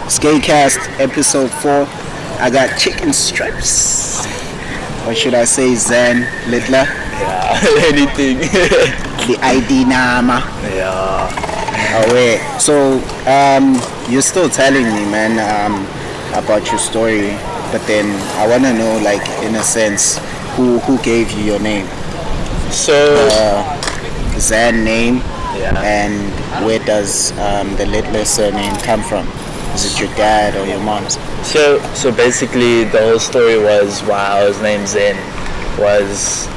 Skatecast episode 4. I got chicken strips. Or should I say Zen Littler? Yeah, anything. The ID Nama. Yeah. Oh wait. So you're still telling me, man, about your story, but then I wanna know, like, in a sense, who gave you your name? So, Zen name, yeah. and where does the Littler surname come from? Is it your dad or your mom's? So basically, the whole story was why I was named Zen. Was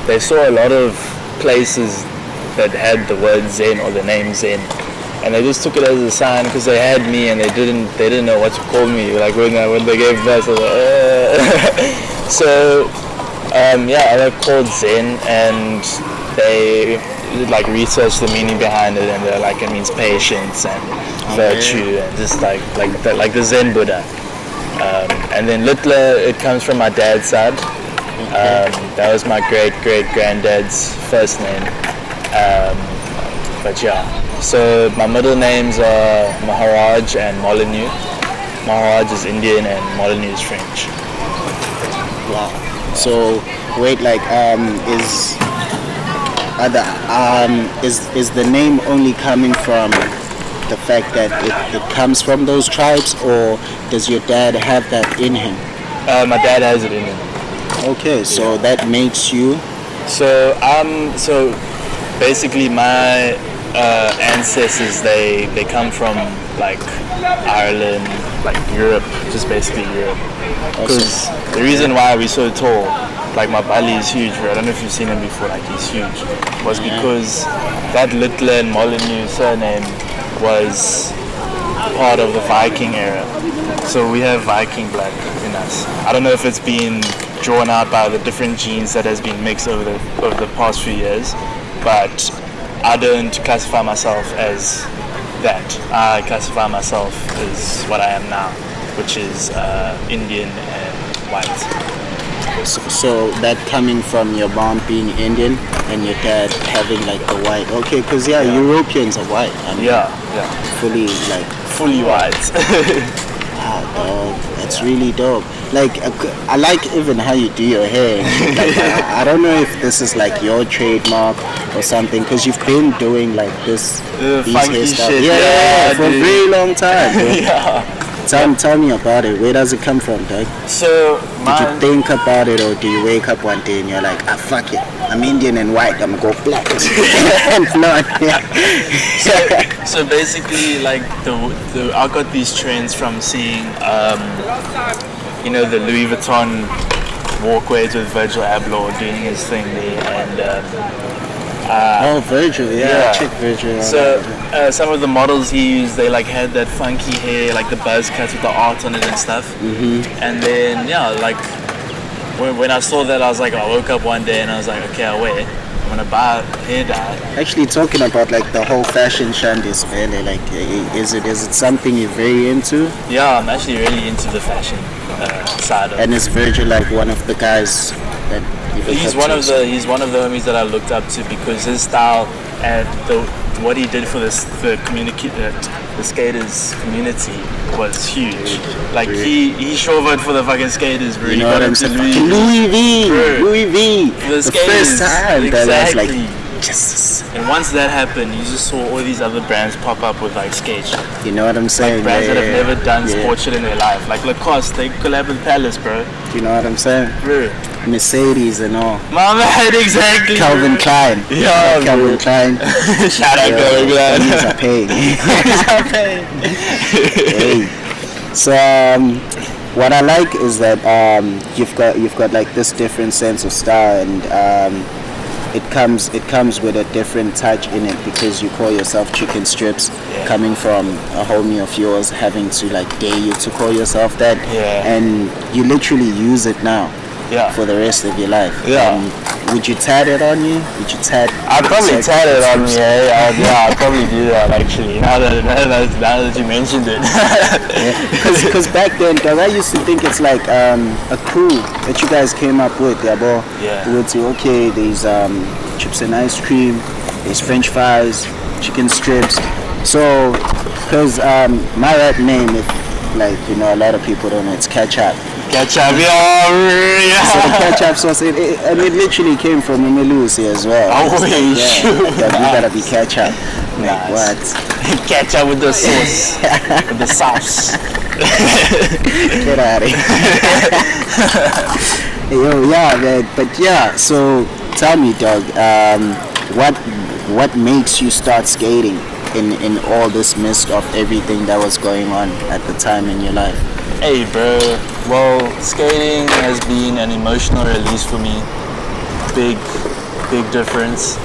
they saw a lot of places that had the word Zen or the name Zen, and they just took it as a sign because they had me and they didn't know what to call me. Like when they gave birth, I was like, So I got called Zen, and they like researched the meaning behind it, and they're like, it means patience and virtue, and just like the Zen Buddha. And then Littler, it comes from my dad's side. That was my great granddad's first name. But yeah, so my middle names are Maharaj and Molyneux. Maharaj is Indian and Molyneux is French. Wow. So wait, like is the name only coming from the fact that it comes from those tribes, or does your dad have that in him? My dad has it in him. Okay, so that makes you. So basically my ancestors, they come from like Ireland, like Europe, just basically Europe. Because the reason why we're so tall, like my belly is huge, bro. I don't know if you've seen him before, like he's huge. Was because that Littler and Molyneux surname was part of the Viking era. So we have Viking blood in us. I don't know if it's been drawn out by the different genes that has been mixed over the past few years, but I don't classify myself as that. I classify myself as what I am now, which is Indian and white. So that coming from your mom being Indian and your dad having like the white. Okay, because Europeans are white. I mean, fully white. Wow, dog, that's really dope. Like, I like even how you do your hair. Like, I don't know if this is like your trademark or something, because you've been doing like this funky shit. For a very long time. Tell me about it. Where does it come from, Doug? So, did you think about it, or do you wake up one day and you're like, fuck it, I'm Indian and white, I'm gonna go black and blonde? So basically, like I got these trends from seeing, the Louis Vuitton walkways with Virgil Abloh doing his thing there, and Virgil, check Virgil. So some of the models he used, they like had that funky hair, like the buzz cuts with the art on it and stuff. And then when I saw that, I was like, I woke up one day and I was like, okay, I'm gonna buy hair dye. Actually, talking about like the whole fashion shandis, man, like is it something you're very into? Yeah, I'm actually really into the fashion side of it. And is Virgil like one of the guys that he's one of the homies that I looked up to, because his style and what he did for the skaters community was huge. Like he showed for the fucking skaters, bro. You know what I'm saying? Louis V. The skaters, first time exactly. That was like Jesus. And once that happened, you just saw all these other brands pop up with like skate. You know what I'm saying? Like brands that have never done sport shit in their life. Like Lacoste, they collab with Palace, bro. You know what I'm saying? Bro. Mercedes and all. My man, exactly. Calvin Klein. Yeah, Calvin Klein. Shout out Calvin Klein. These are paying. Hey. So what I like is that you've got like this different sense of style, and it comes with a different touch in it, because you call yourself Chicken Strips, coming from a homie of yours having to like dare you to call yourself that, and you literally use it now for the rest of your life. Would you tat it on you? I'd probably tat it on me. I'd probably do that actually. Now that you mentioned it. Because back then, guys, I used to think it's like a crew that you guys came up with. You would say, okay, there's chips and ice cream, there's French fries, chicken strips. So, because my rap name, if like you know, a lot of people don't know, it's Ketchup. Ketchup, So the yeah. ketchup sauce, and it literally came from Umelusi as well. Oh, It's wait, shoot. that you gotta be ketchup. Like Nice. what? Ketchup with the sauce, with the sauce. Get out of here. Yo, yeah, man. But yeah, so tell me, dog, what makes you start skating in all this mist of everything that was going on at the time in your life? Hey, bro. Well, skating has been an emotional release for me. Big difference.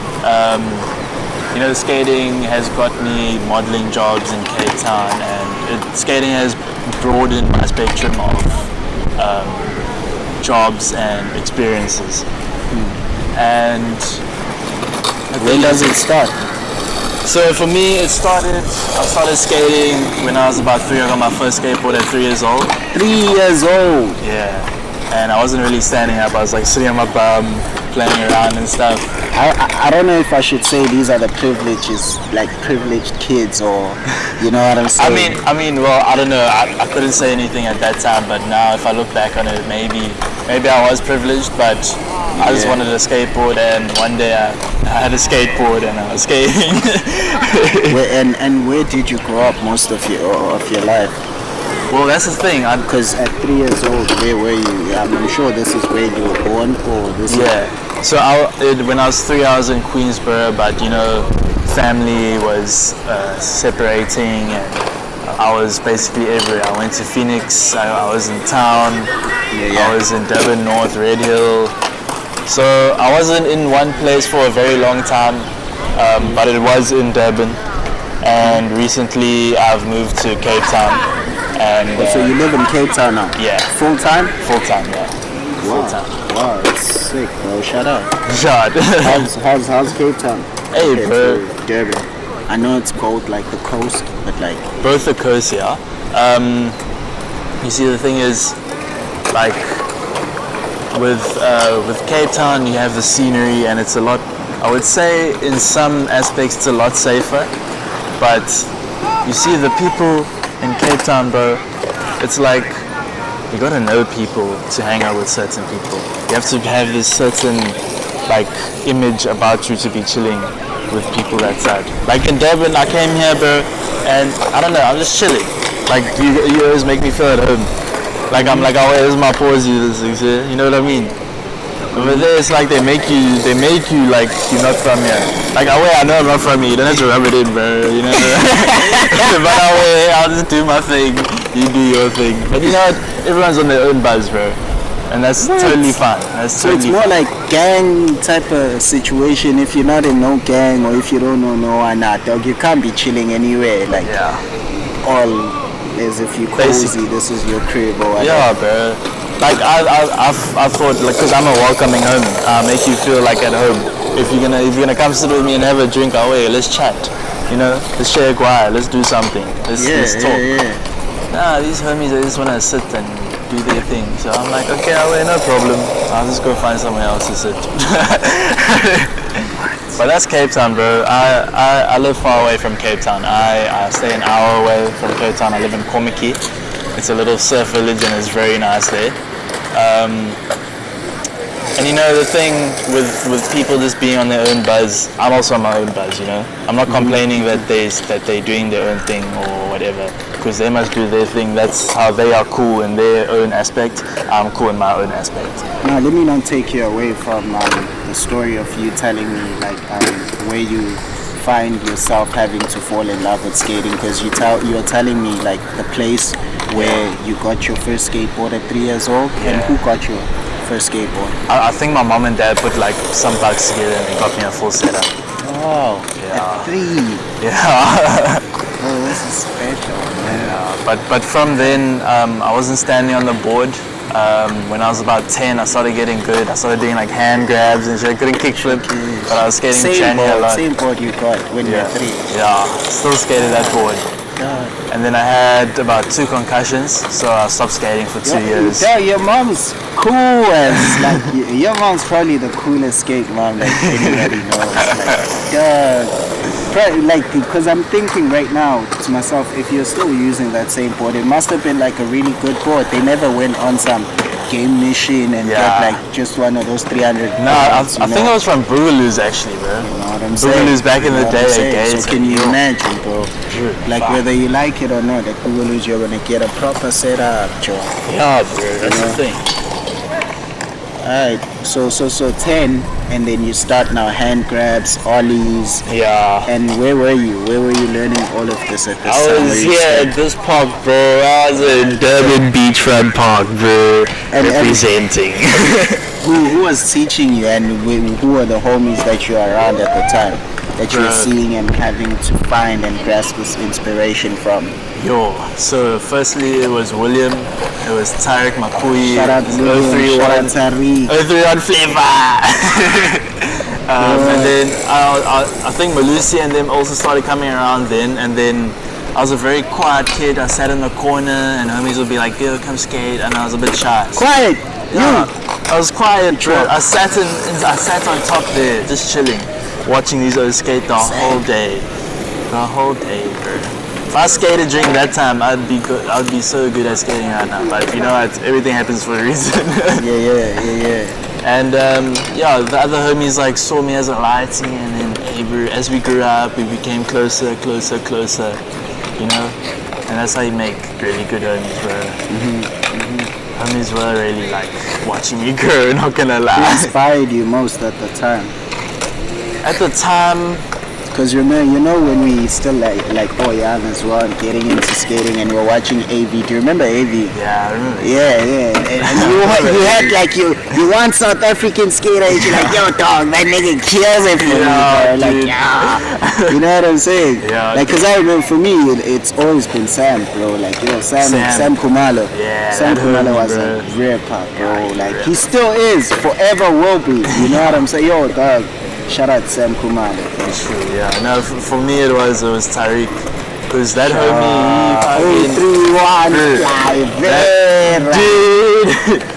You know, skating has got me modeling jobs in Cape Town, and skating has broadened my spectrum of jobs and experiences. And When does it start? so for me, I started skating when I was about 3. I got my first skateboard at 3 years old. 3 years old. Yeah. And I wasn't really standing up. I was like sitting on my bum, playing around and stuff. I don't know if I should say these are the privileges, like privileged kids, or you know what I'm saying. I mean, well, I don't know. I couldn't say anything at that time, but now if I look back on it, maybe I was privileged, but I just Yeah. wanted a skateboard, and one day I had a skateboard and I was skating. And where did you grow up most of your life? Well, that's the thing. Because at 3 years old, where were you? I'm sure this is where you were born, or this. Yeah. So when I was 3, I was in Queensborough, but you know, family was separating, and I was basically everywhere. I went to Phoenix. I was in town. Yeah. I was in Durban North, Red Hill. So I wasn't in one place for a very long time, but it was in Durban. And recently I've moved to Cape Town. And So you live in Cape Town now? yeah, Full time? full time, yeah. Full time. Wow, that's sick, bro. Shout out. Shot. How's Cape Town? Hey, Okay, bro. so Durban. I know it's called like the coast, but like Both the coasts, yeah. You see, the thing is, like with Cape Town, you have the scenery, and it's a lot. I would say, in some aspects, it's a lot safer. But you see, the people in Cape Town, bro, it's like you gotta know people to hang out with certain people. You have to have this certain like image about you to be chilling with people that side. Like in Durban, I came here, bro, and I don't know, I'm just chilling. Like you always make me feel at home. Like I'm like, oh, wait, this is my pause. You know what I mean? Over there, it's like they make you like you're not from here. Like I know I'm not from here. You don't have to rub it in, bro. You know. But I'll just do my thing. You do your thing. But you know what? Everyone's on their own buzz, bro, and that's totally fine. That's so it's totally more fine. like gang type of situation. If you're not in no gang, or if you don't know no one, not dog, you can't be chilling anywhere. Like Yeah. all as if you cozy. Basically. This is your crib or whatever. Yeah, bro. Like I thought, like, cause I'm a welcoming home. I make you feel like at home. If you're gonna come sit with me and have a drink, away, let's chat. You know, let's share a guai, let's do something. Let's talk. Yeah. Nah, these homies, they just wanna sit and do their thing. So I'm like, okay, away, no problem. I'll just go find somewhere else to sit. But that's Cape Town, bro. I live far away from Cape Town. I stay an hour away from Cape Town. I live in Komiki. It's a little surf village and it's very nice there. And you know, the thing with people just being on their own buzz, I'm also on my own buzz, you know. I'm not complaining that they're doing their own thing or whatever, because they must do their thing. That's how they are cool in their own aspect. I'm cool in my own aspect. Now let me not take you away from the story of you telling me like where you find yourself having to fall in love with skating, because you're telling me like the place where you got your first skateboard at 3 years old, and Yeah. who got your first skateboard? I think my mom and dad put like some bucks together and they got me a full setup. Oh, Yeah. at 3. Yeah. Oh, this is special, man. But from then, I wasn't standing on the board. When I was about 10, I started getting good. I started doing like hand grabs and shit. I couldn't kickflip, but I was skating tranny a lot. Same board you got when you were 3. Yeah, still skated that board. God. And then I had about 2 concussions, so I stopped skating for 2 years. Yeah, your mom's cool as like your mom's probably the coolest skate mom that anybody knows. Like because I'm thinking right now to myself, if you're still using that same board, it must have been like a really good board. They never went on some game mission and get like just one of those 300. No, I think I was from Boogaloo's actually, bro. You know what I'm saying? Boogaloo's back in the day again. So can you imagine, bro? Dude, like whether you like it or not, at Boogaloo's you're gonna get a proper setup, Joe. Yeah, bro. That's the thing. Alright, so 10, and then you start now hand grabs, ollies. Yeah. And where were you? Where were you learning all of this at this I was here at this park, bro. I was in Durban Beachfront Park, bro. Representing. Who was teaching you, and who were the homies that you were around at the time that you were seeing and having to find and grasp this inspiration from? Yo, so firstly it was William, it was Tarek Makui, Shout out William, shout out Tariq. 031 Flavor. And then I think Malusi and them also started coming around then, and then I was a very quiet kid. I sat in the corner and homies would be like, yo, come skate, and I was a bit shy. Quiet! Yeah, I was quiet, bro. I sat on top there, just chilling, watching these others skate the whole day. The whole day, bro. If I skated during that time, I'd be good. I'd be so good at skating right now. But you know, everything happens for a reason. Yeah. And the other homies like saw me as a lighting, and then as we grew up, we became closer. You know, and that's how you make really good homies, bro. Homies were really like watching me grow. Not gonna lie. Who inspired you most at the time? At the time. Because you know when we still like young as well and getting into skating and we're watching AV. Do you remember AV? Yeah, I remember. Yeah. And you had like you want South African skater and you're like, yo dog, that nigga kills it for me, bro. Like, yeah. You know what I'm saying? Yeah. Like, cause I remember for me it's always been Sam, bro. Like, you know, Sam Kumalo. Yeah. Sam Kumalo was a ripper, bro. Like he still is, forever will be. You know what I'm saying? Yo dog. Shout out Sam Kumalo. That's true, yeah. No, for me it was Tariq. Because that homie,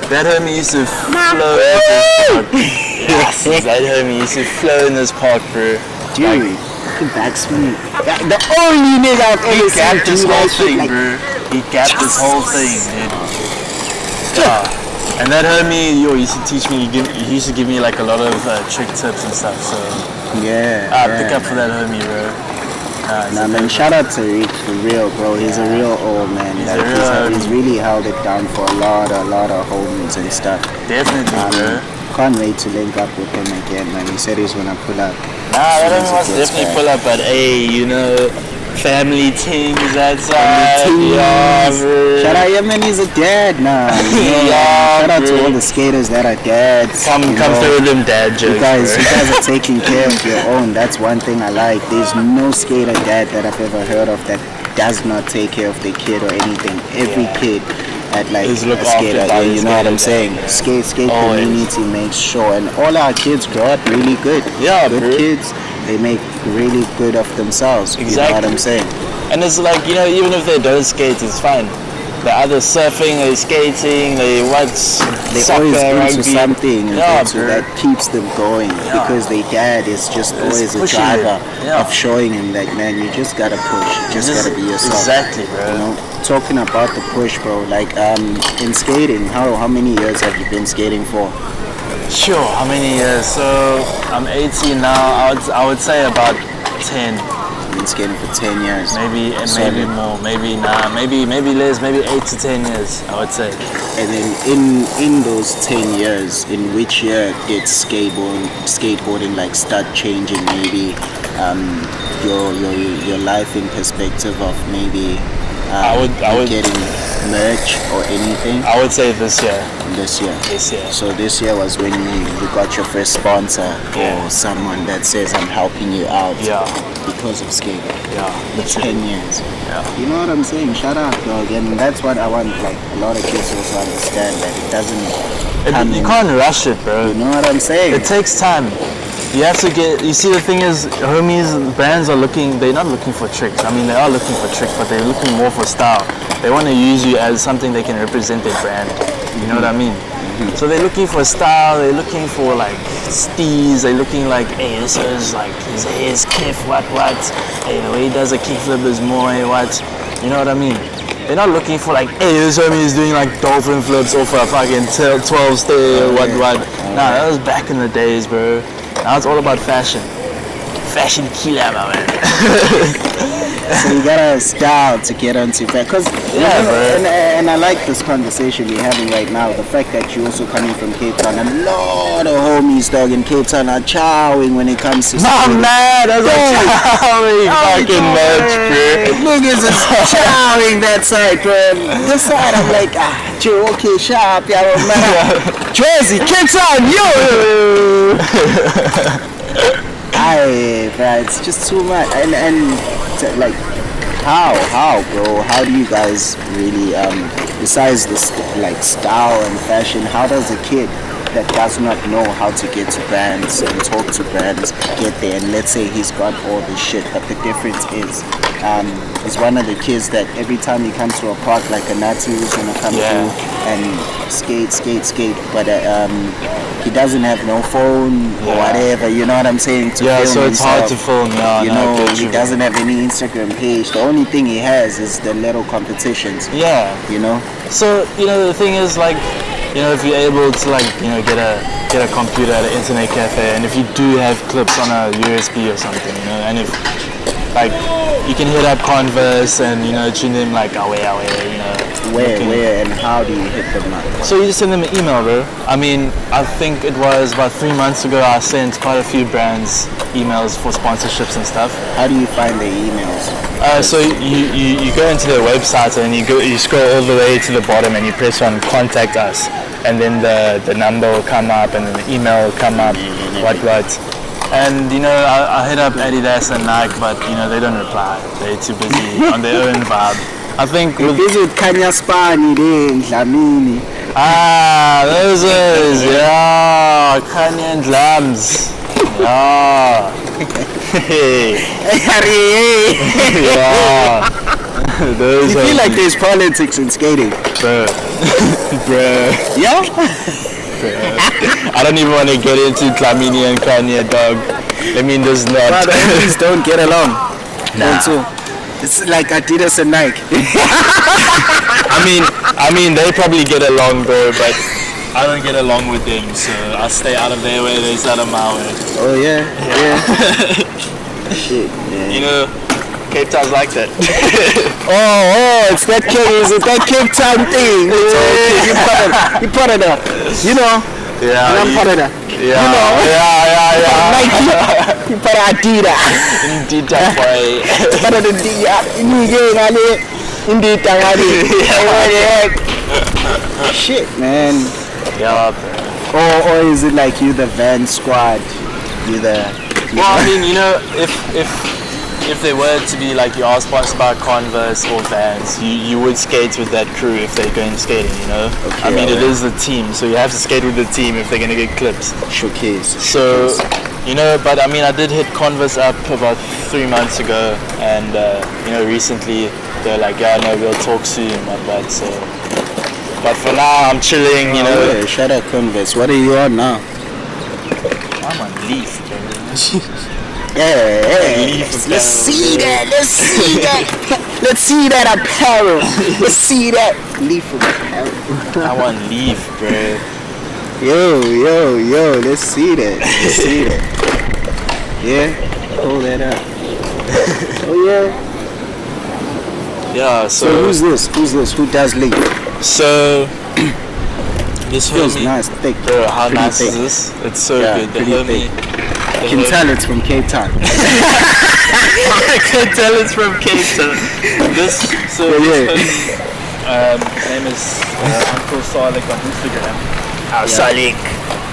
that homie used to flow in this park. Yes, that homie used to flow in this park, bro. Dude, fucking backswing. The only nigga I've ever seen gapped this do whole that shit, thing, like, bro. He gapped this whole thing, dude. Yeah. And that homie, he used to teach me. He used to give me like a lot of trick tips and stuff. So yeah, pick up for that homie, bro. Nah, man, shout out to Rick for real, bro. He's a real old man. He's really held it down for a lot of homies and stuff. Definitely, bro. Can't wait to link up with him again, man. He said he's gonna pull up. Nah, that homie must definitely pull up, but hey, you know. Family things, that's yeah, bro. Shout out, man, he's a dad now. Yeah, shout out to all the skaters that are dads. Come through with them dad jokes. You guys are taking care of your own. That's one thing I like. There's no skater dad that I've ever heard of that does not take care of their kid or anything. Every kid at like a skater, you know what I'm saying? Skate community makes sure, and all our kids grow up really good. Yeah, good kids. They make really good of themselves. Exactly. You know what I'm saying? And it's like, you know, even if they don't skate, it's fine. They're either surfing, they're skating, they soccer, always into something that keeps them going because their dad is just always a driver of showing him that, man, you just gotta push, you just gotta be yourself. Exactly, bro. You know, talking about the push, bro. Like in skating, how many years have you been skating for? Sure, how many years? So I'm 18 now. I would say about 10. Been skating for 10 years. Maybe more. Maybe less. Maybe 8 to 10 years. I would say. And then in those 10 years, in which year did skateboarding like start changing? Maybe your life in perspective of maybe I would getting merch or anything. I would say this year. This year. So this year was when you got your first sponsor or someone that says I'm helping you out. Because of skating. The 10 years. You know what I'm saying? Shout out, dog. And that's what I want, like a lot of kids also understand, that it doesn't you can't rush it, bro. You know what I'm saying? It takes time. You have to get. You see, the thing is, homies, brands are looking. They're not looking for tricks. I mean, they are looking for tricks, but they're looking more for style. They want to use you as something they can represent their brand. You know what I mean? So they're looking for style. They're looking for like steez. They're looking like, hey, this is like his hair's kiff. What? Hey, the way he does a kickflip is more. Hey, what? You know what I mean? They're not looking for like, hey, this homie is doing like dolphin flips off a fucking 12 stair. What? Nah, that was back in the days, bro. Now it's all about fashion. Fashion killer, my man. So you gotta style to get onto that. Cause Yeah, bro. and I like this conversation we're having right now. The fact that you're also coming from Cape Town. A lot of homies, dog, in Cape Town are chowing when it comes to Nah, man, that's a chowing fucking match, bro. Niggas is chowing that side, bro. This side, I'm like, Joe, okay, sharp, yeah, man. Jersey, Cape Town, yo! Aye, bro, it's just too much. And like, how, bro? How do you guys really, besides this, like, style and fashion, how does a kid that does not know how to get to brands and talk to brands get there? And let's say he's got all this shit, but the difference is, he's one of the kids that every time he comes to a park, like a Nazi who's gonna come through and skate, but he doesn't have no phone or whatever, you know what I'm saying? To film so it's hard himself. to film, You know, he doesn't have any Instagram page. The only thing he has is the little competitions. Yeah. You know? So, you know, the thing is, like, you know, if you're able to, like, you know, get a computer at an internet cafe, and if you do have clips on a USB or something, you know, and if, like, you can hit up Converse and, you know, tune them, like, away, you know. Where and how do you hit them up? So you just send them an email, bro. I mean, I think it was about 3 months ago I sent quite a few brands emails for sponsorships and stuff. How do you find their emails? So you go into their website and you scroll all the way to the bottom and you press on contact us, and then the number will come up and then the email will come up, what. And you know, I hit up Adidas and Nike, but you know, they don't reply. They're too busy on their own vibe. I think We're busy with Kanya Spani, Dlamini. those is, yeah, Kanye and Lambs. Yeah. Yeah. Those You feel like there's politics in skating? Bruh. Yeah? I don't even want to get into Dlamini and Kanye, dog. I mean, there's not. But the homies don't get along. Nah. So, it's like Adidas and Nike. I mean, they probably get along, bro, but I don't get along with them, so I stay out of their way, they stay out of my way. Oh yeah. Shit, man. You know, Cape Town's like that. Oh, it's that Cape Town thing. It's okay. You part of that. You know. Yeah. And I'm part of that. Yeah. You know. Yeah. Nike. You part of Adidas. Indeed, that boy. Part of the Shit, man. Yeah. Or is it like you the Van Squad? Well, I mean, you know, if they were to be like you are sponsored by Converse or Vans, you would skate with that crew if they're going skating, you know? Okay, I mean, it alright. is the team, so you have to skate with the team if they're going to get clips. Showcase. So, you know, but I mean, I did hit Converse up about 3 months ago, and, you know, recently they're like, yeah, no, we'll talk soon, what, so. But for now, I'm chilling, you know. Yeah, shout out Converse. What are you on now? I'm on Leaf, bro. Hey, let's see that. Let's see that apparel. Let's see that leaf apparel. I want Leaf, bro. Yo, let's see that. Yeah, hold that up. Oh yeah. Yeah, So who's this? Who does leaf? So this Feels homie, nice, thick. bro, how pretty nice thick. is this? It's so Yeah, good. The pretty homie, You can tell it's from Cape Town. I can tell it's from Cape Town. This Yeah. homie, his name is Uncle Salik on Instagram. Salik.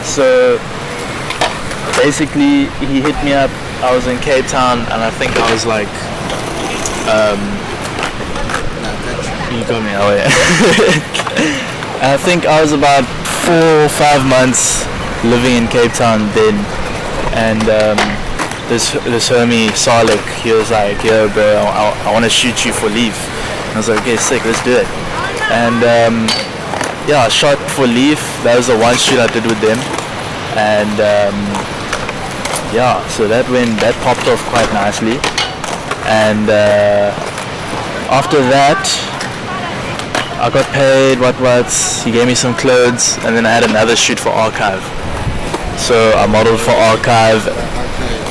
So basically, he hit me up. I was in Cape Town, and I think I was like, you got me. Oh yeah. And I think I was about 4 or 5 months living in Cape Town then, and this homie Salik, he was like, yo bro, I want to shoot you for Leaf. And I was like, okay, sick, let's do it. And yeah, I shot for Leaf. That was the one shoot I did with them, and yeah, so that popped off quite nicely. And after that, I got paid. He gave me some clothes, and then I had another shoot for Archive. So I modeled for Archive.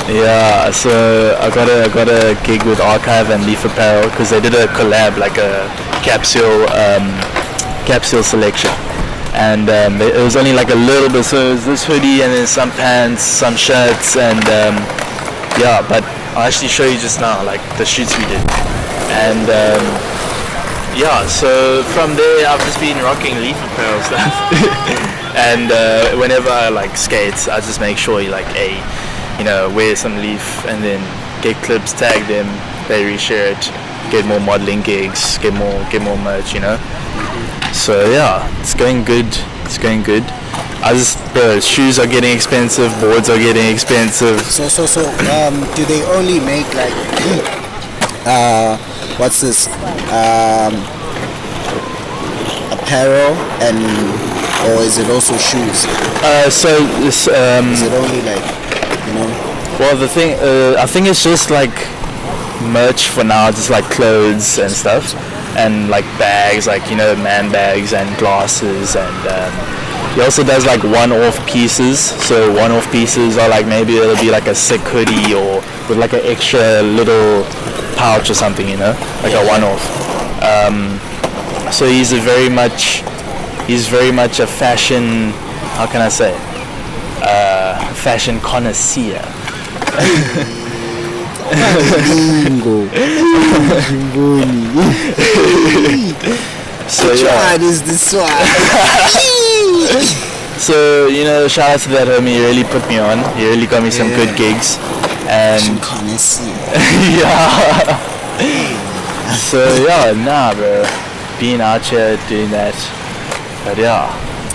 Yeah, so I got a gig with Archive and Leaf Apparel because they did a collab, like a capsule selection, and it was only like a little bit. So it was this hoodie and then some pants, some shirts, and yeah. But I'll actually show you just now, like the shoots we did, and yeah. So from there, I've just been rocking Leaf Apparel stuff, and whenever I like skate, I just make sure wear some Leaf, and then get clips, tag them, they reshare it, get more modeling gigs, get more merch, So yeah, it's going good. Shoes are getting expensive, boards are getting expensive. So do they only make like what's this apparel, or is it also shoes? So this is it only like well, the thing I think it's just like merch for now, just like clothes and stuff, and like bags, like man bags and glasses, and he also does like one-off pieces. So one-off pieces are like, maybe it'll be like a sick hoodie or with like an extra little pouch or something, like a one-off. So he's very much a fashion, how can I say, fashion connoisseur. So yeah. Is this one? So shout out to that homie. He really put me on. He really got me some good gigs. And yeah. So yeah, bro. Being out here doing that. But yeah.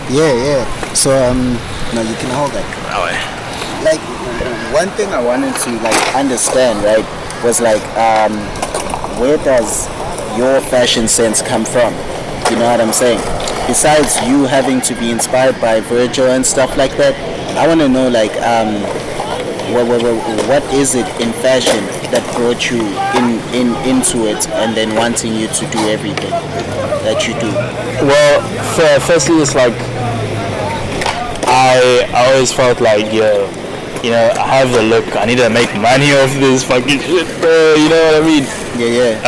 Yeah. So no, you can hold that. Like one thing I wanted to understand, right, was where does your fashion sense come from? You know what I'm saying? Besides you having to be inspired by Virgil and stuff like that, I want to know what is it in fashion that brought you into it, and then wanting you to do everything that you do? Well, firstly, it's like I always felt like, I have the look. I need to make money off this fucking shit, bro. You know what I mean? Yeah.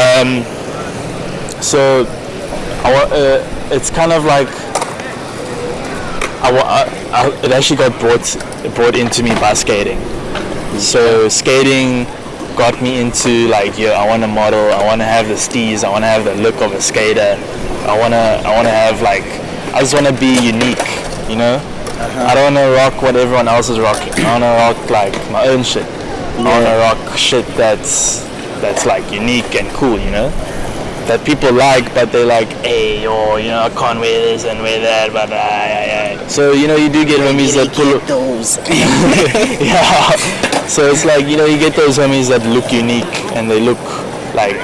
So, it's kind of like it actually got brought into me by skating. So skating got me into I want to model. I want to have the steez. I want to have the look of a skater. I want to have I just want to be unique. I don't want to rock what everyone else is rocking. I want to rock my own shit. I want to rock shit that's unique and cool, that people like, but they're like, hey, I can't wear this and wear that, but So you do get homies that pull those. Yeah. So it's you get those homies that look unique and they look like,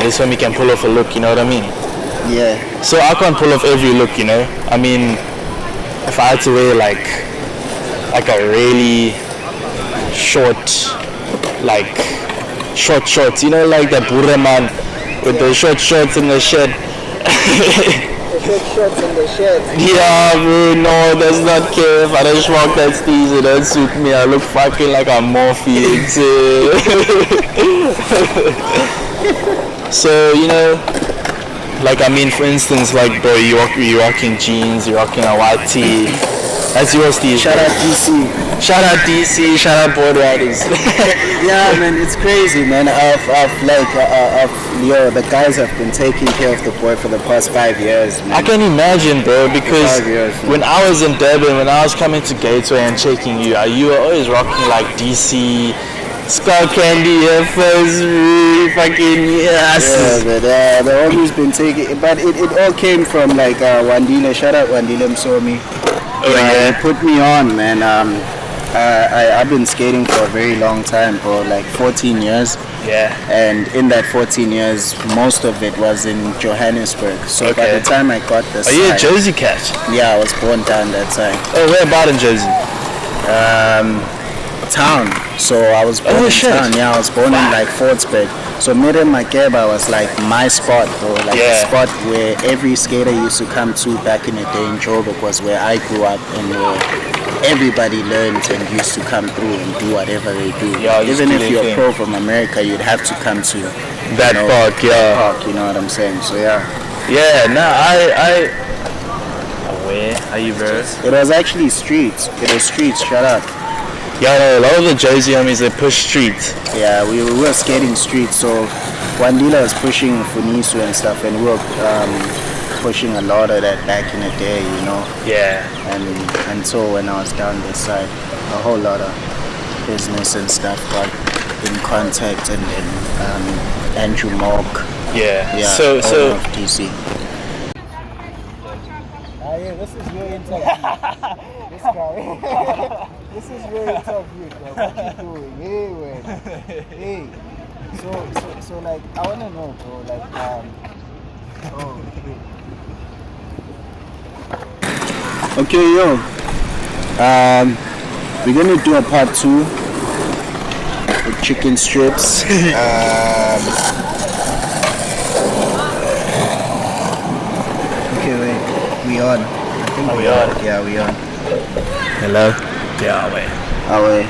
this homie can pull off a look, you know what I mean? Yeah. So I can't pull off every look, I mean, if I had to wear a really short shorts, like the Burra man with the short shorts in the shed. The short shorts in the shed. Yeah, bro, no, that's not care. If I don't rock that steez, it don't suit me. I look fucking like a Morphe. So, for instance, bro, you're rocking jeans, you're rocking a white tee. That's your steez. Shout out DC. Shout out DC. Shout out Board Riders. Yeah, man, it's crazy, man. The guys have been taking care of the boy for the past 5 years, man. I can imagine, bro, because 5 years, when I was in Durban, when I was coming to Gateway and checking you were always rocking DC, Skull Candy, FS, fucking yes. Yeah, but they've always been taking, but it all came from Wandile. Shout out Wandile Msomi. Oh yeah. He put me on, man. I've been skating for a very long time, bro, like 14 years. Yeah. And in that 14 years, most of it was in Johannesburg. So by Okay. the time I got the Are you a side- Jersey cat? Yeah, I was born down that side. Oh, where about in Jersey? Town. So I was born Oh, in shit. town. Yeah, I was born in like Fortsburg. So Miriam Makeba was like my spot, bro. Like the Yeah. spot where every skater used to come to back in the day in Joburg was where I grew up and where everybody learned and used to come through and do whatever they do. Yeah, you Even do if their you're thing. pro from America, you'd have to come to That park, yeah. park, you know what I'm saying? So yeah. Yeah, no, I... Where are you, bro? It was actually streets. It was streets, shut up. Yeah, no, a lot of the Jersey homies, they push streets. Yeah, we were skating streets, so Wandila was pushing Funisu and stuff, and we were pushing a lot of that back in the day, you know. Yeah. And until when I was down this side, a whole lot of business and stuff got in contact, and then Andrew Mock, Yeah. yeah, So, owner of DC. Yeah, this is your interview. This guy. This is your interview, bro. What you doing? Hey, man. Hey. So, like, I wanna know, bro. Like, Okay, yo. We're gonna do a part 2 with chicken strips. Okay, wait. We on? I think we on? Yeah, we on. hello? Yeah, wait. Oh, wait.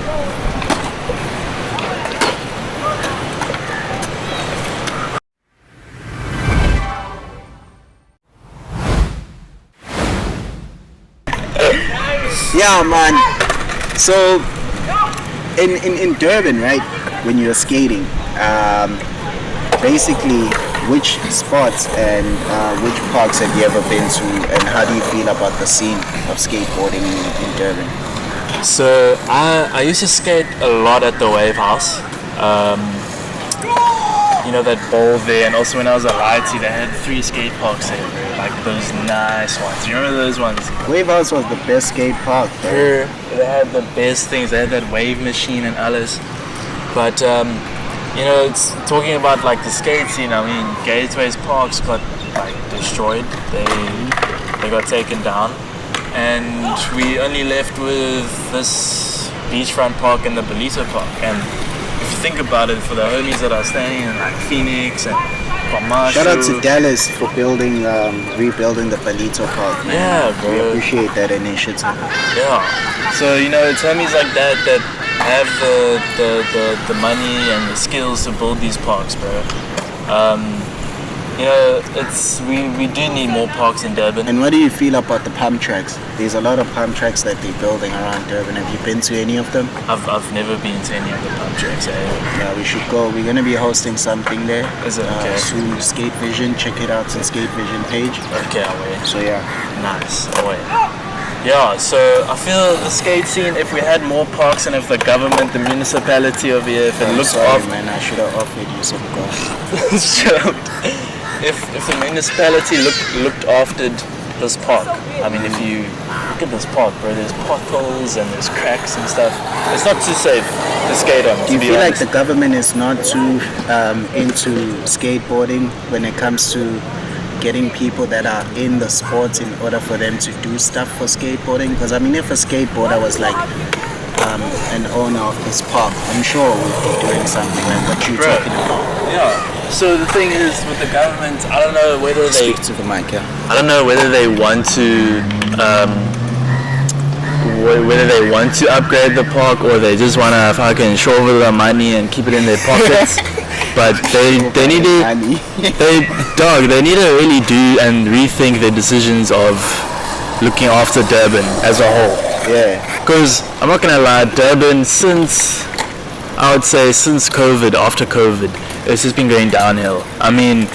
Yeah, man. So, in Durban, right, when you're skating, basically, which spots and which parks have you ever been to, and how do you feel about the scene of skateboarding in Durban? So, I used to skate a lot at the Wave House. You know, that bowl there, and also when I was at Lighty, they had 3 skate parks there, bro. Like those nice ones. You remember those ones? Wave House was the best skate park, bro. They had the best things. They had that wave machine and alles. But you know, it's talking about like the skate scene. I mean, Gateways Parks got like destroyed. They got taken down, and we only left with this beachfront park and the Belito Park. And if you think about it, for the homies that are staying in like Phoenix and Kwamashu, Shout out to Dallas for rebuilding the Palito Park, man. Yeah, We bro. appreciate that initiative. Yeah. So, you know, it's homies like that that have the money and the skills to build these parks, bro. You know, we do need more parks in Durban. And what do you feel about the pump tracks? There's a lot of pump tracks that they're building around Durban. Have you been to any of them? I've never been to any of the pump tracks. Yeah, we should go. We're gonna be hosting something there. Is it? Okay. Soon, Skate Vision. Check it out on Skate Vision page. Okay, I'll wait. So yeah. Nice. I'll wait. Yeah, so I feel the skate scene, if we had more parks and if the government, the municipality over here, if it I'm looked sorry, after man. I should have offered you some goals. if the municipality looked after this park, I mean, if you look at this park, bro, there's potholes and there's cracks and stuff. It's not too safe to skate on. Do you feel like the government is not too into skateboarding when it comes to getting people that are in the sport in order for them to do stuff for skateboarding? Because I mean, if a skateboarder was like an owner of this park, I'm sure we'd be doing something like what you're Bro. talking about. Yeah. So the thing is with the government, I don't know whether they Speak to the mic, yeah. I don't know whether they want to upgrade the park or they just want to fucking shovel the money and keep it in their pockets. But they need to they need to really do and rethink their decisions of looking after Durban as a whole. Yeah. Because I'm not gonna lie, Durban since COVID, after COVID, it's just been going downhill. I mean,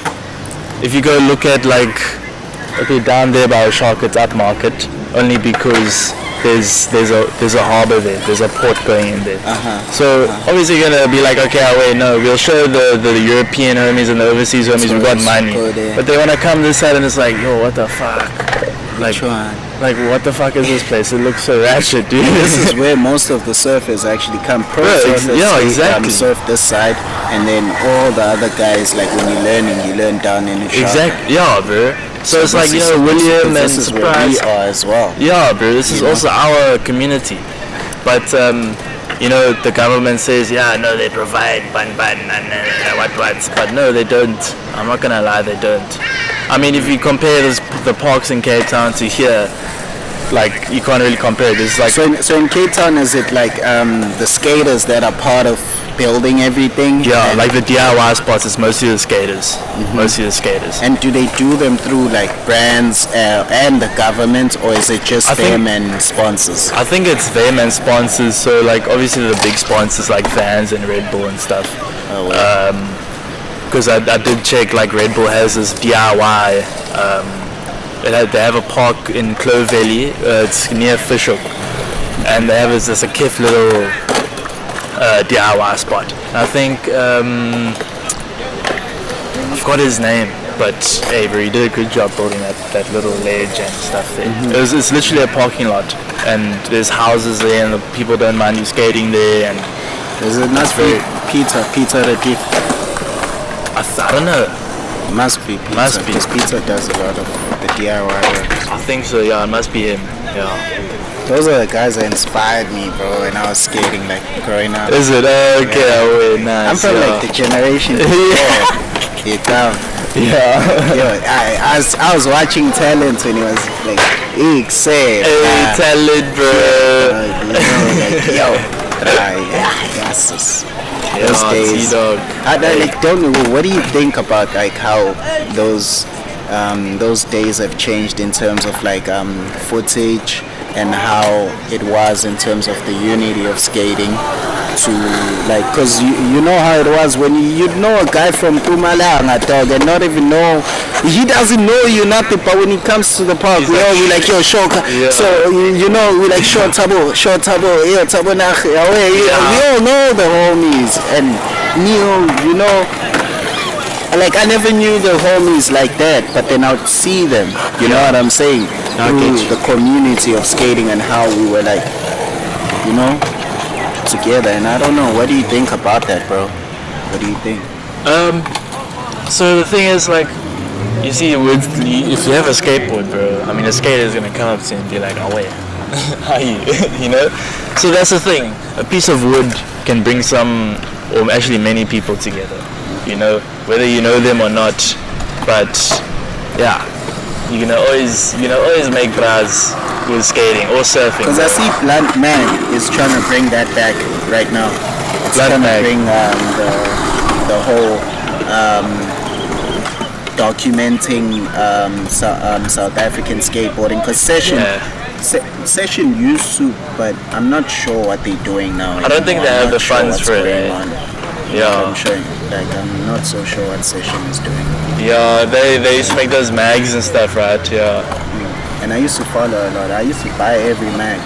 if you go look at down there by Sharkets upmarket, only because there's a harbour there, there's a port going in there. So obviously you're gonna be like, okay, wait, no, we'll show the European homies and the overseas homies we got Tourists money, go there. but they wanna come this side and it's like, yo, what the fuck? Like, Which one? like what the fuck is this place? It looks so ratchet, dude. This is where most of the surfers actually come. Pro surfers, yeah, they, exactly. surf this side, and then all the other guys, like when you're learning, you learn down in the shop. Exactly. Yeah, bro. So it's like, this is- William and this is where we Surprise. are as well. Yeah, bro. This is You know? also our community. But the government says, yeah, no, they provide ban and what. But no, they don't. I'm not gonna lie, they don't. I mean, if you compare the parks in Cape Town to here, like you can't really compare it. It's like So in Cape Town, is it like the skaters that are part of building everything? yeah, And- like the DIY spots. It's mostly the skaters. Mostly the skaters. And do they do them through like brands and the government, or is it just I think- them and sponsors? I think it's them and sponsors. So like obviously the big sponsors like Vans and Red Bull and stuff. Oh, well. Because I did check, like Red Bull has this DIY. They have a park in Clovelly. It's near Fishhook, and they have this a cute little DIY spot. I think I forgot his name, but hey, bro, he did a good job building that little ledge and stuff there. It's literally a parking lot, and there's houses there, and the people don't mind you skating there. And Is it must be Peter the Dick? I don't know. Must be Peter. Must be. Because Peter does a lot of the DIY work. I think so. Yeah, it must be him. Yeah. Those are the guys that inspired me, bro, when I was skating, like growing up. Is it? Okay, oh, wait, nice. I'm from yeah. like the generation before. You come. Yeah. Yo, I was watching Talent when he was like, say, Hey, tell it, bro. yo, yes. Those Yeah, days. T-Dog. What do you think about like how those days have changed in terms of like footage and how it was in terms of the unity of skating to like, cause you know how it was when you know a guy from Pumalanga, dog, and not even know, he doesn't know you nothing, but when he comes to the park, we like, yo, shoka. Yeah. So we like, short tabo, yeah, tabo nach, we all know the homies, and Neil, like I never knew the homies like that, but then I'd see them, you know what I'm saying, through the community of skating and how we were like, together. And I don't know, what do you think about that, bro? What do you think? So the thing is, like, you see, if you have a skateboard, bro, I mean, a skater is gonna come up to you and be like, "Oh wait, how are you?" So that's the thing. A piece of wood can bring some, or actually many people together. Whether you know them or not. But yeah, you can always make bras with skating or surfing. Because I see Blunt Mag is trying to bring that back right now. It's Blunt trying to Mag. bring the whole documenting South African skateboarding. Because Session used to, but I'm not sure what they're doing now. I don't think anymore. they I'm have not the sure funds what's for it, going eh? on. Yeah. I'm sure. Like I'm not so sure what Session is doing. Yeah, they used to make those mags and stuff, right? Yeah. And I used to follow a lot. I used to buy every mag.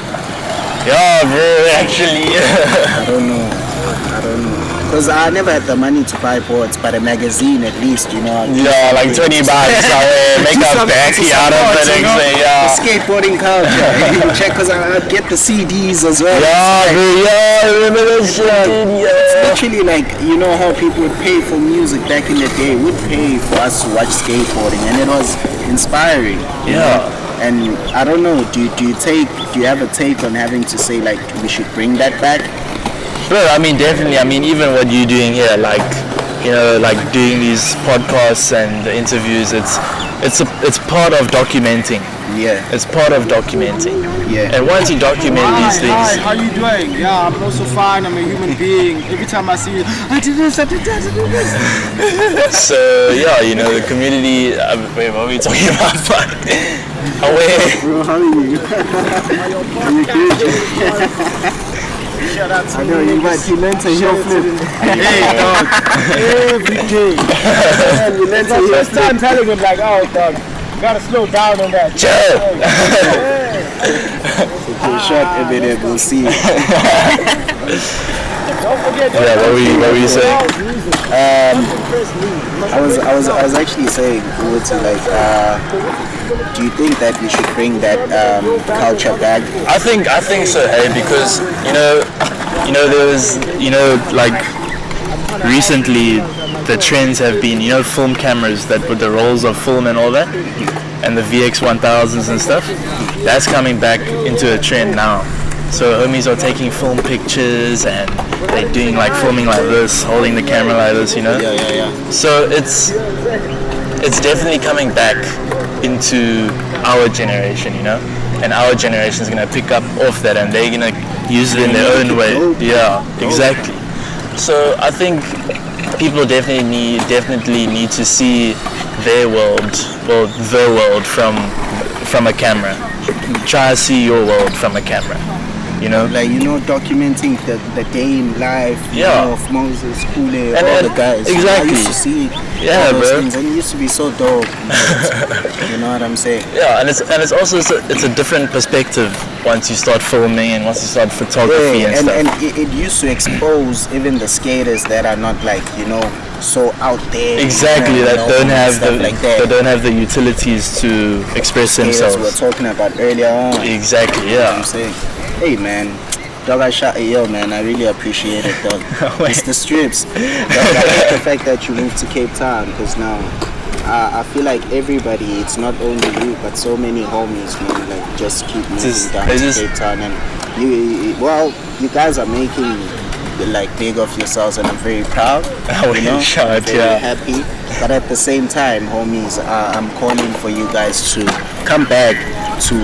Yeah, bro, actually. I don't know. Because I never had the money to buy boards, but a magazine at least, Yeah, like 20 bucks. Make a Becky out of the next day, The yeah. skateboarding culture. You can check because I'd get the CDs as well. Yeah, bro, yeah, I remember that shit, dude, It's yeah. literally like, how people would pay for music back in the day, would pay for us to watch skateboarding, and it was inspiring. you Yeah. know? And I don't know, do you have a take on having to say like we should bring that back? Bro, I mean, definitely. I mean, even what you're doing here, like, like doing these podcasts and the interviews, it's part of documenting. Yeah. It's part of documenting. Yeah. And once you document these Hi, things, how you doing? Yeah, I'm also fine. I'm a human being. Every time I see you, I did this, I did that, I did this. so yeah, the community. Wait, what are we talking about? Bro, how are you? Are you good? Shout out to I know you learn to heel flip. Hey, dog. Every day. You learn It's my first time telling him, like, oh, dog, you gotta slow down on that. Chill. Okay, short a minute, we'll see. Yeah, what were you saying? I was actually saying, do you think that we should bring that culture back? I think so, hey, because there was like recently the trends have been film cameras that with the rolls of film and all that, and the VX1000s and stuff. That's coming back into a trend now. So homies are taking film pictures and they're doing like filming like this, holding the camera like this, Yeah. So it's definitely coming back into our generation, and our generation is gonna pick up off that and they're gonna use it in their own way. Yeah, exactly. So I think people definitely need to see their world, or the world from a camera. Try to see your world from a camera. Documenting the day in life of Moses, Kule, all the guys. Exactly. I used to see all those things, and it used to be so dope. You know what I'm saying? Yeah, and it's also it's a different perspective once you start filming and once you start photography and stuff. And it used to expose even the skaters that are not so out there. Exactly, that don't have they don't have the utilities to express themselves. We were talking about earlier on. Exactly, yeah. You know what I'm saying? Hey man, dog, man, I really appreciate it, dog. It's the strips. Dog, I like the fact that you moved to Cape Town, because now I feel like everybody, it's not only you, but so many homies, man, like just keep moving down to Cape Town, and you guys are making big of yourselves, and I'm very proud. Very happy. But at the same time, homies, I'm calling for you guys to come back to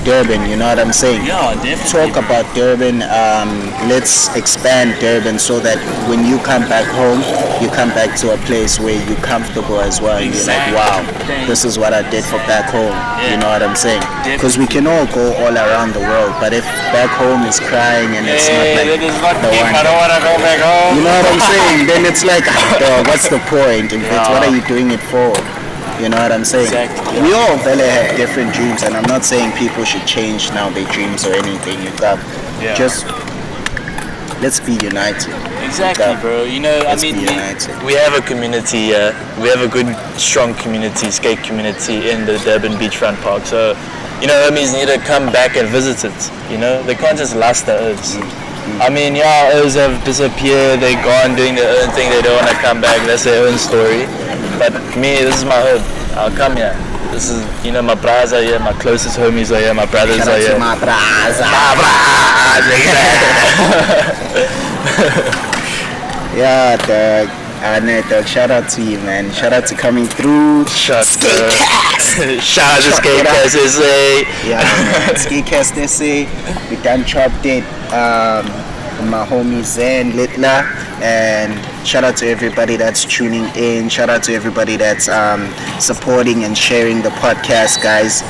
Durban, you know what I'm saying? Yeah, definitely. Talk about Durban. Let's expand Durban so that when you come back home, you come back to a place where you're comfortable as well. Exactly. You're like, wow, this is what I did for back home. Yeah. You know what I'm saying? Because we can all go all around the world, but if back home is crying and it's not like the one, I don't want to go back home. you know what I'm saying? Then it's like, what's the point? In fact, what are you doing it for? You know what I'm saying? Exactly. We all have different dreams, and I'm not saying people should change now their dreams or anything. Just let's be united. Exactly, bro. We have a community. We have a good, strong community, skate community in the Durban Beachfront Park. So, homies need to come back and visit it. They can't just last the earths. Others have disappeared. They're gone doing their own thing. They don't want to come back. That's their own story. But me, this is my home. I'll come here. This is, my bras are here, my closest homies are here, my brothers are here. My bras, yeah, dog. Shout out to you, man. Shout out to coming through. Shout out to Skatecast SA. Yeah, man. Skatecast SA. We done chopped it. My homie Zen Litla, and shout out to everybody that's tuning in. Shout out to everybody that's supporting and sharing the podcast, guys.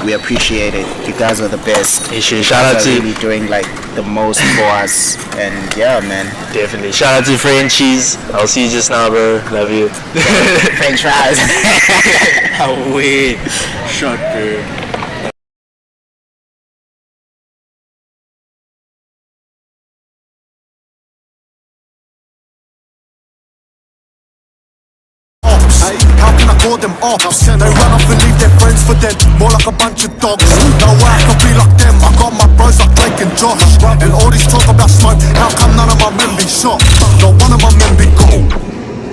We appreciate it. You guys are the best. Shout out to really doing the most for us, and yeah, man. Definitely. Shout out to Frenchies. I'll see you just now, bro. Love you. French fries. Wait. Shut up. How can I call them ops? They run off and leave their friends for dead, more like a bunch of dogs. No way I can be like them, I got my bros like Blake and Josh. And all this talk about smoke, how come none of my men be shot? Not one of my men be gone.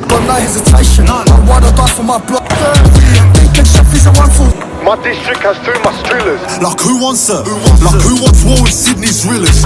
Got no hesitation, I'd rather die for my block. Deacon Sheffies and one for. My district has too much drillers. Like who wants it? Like who wants war with Sydney's realers?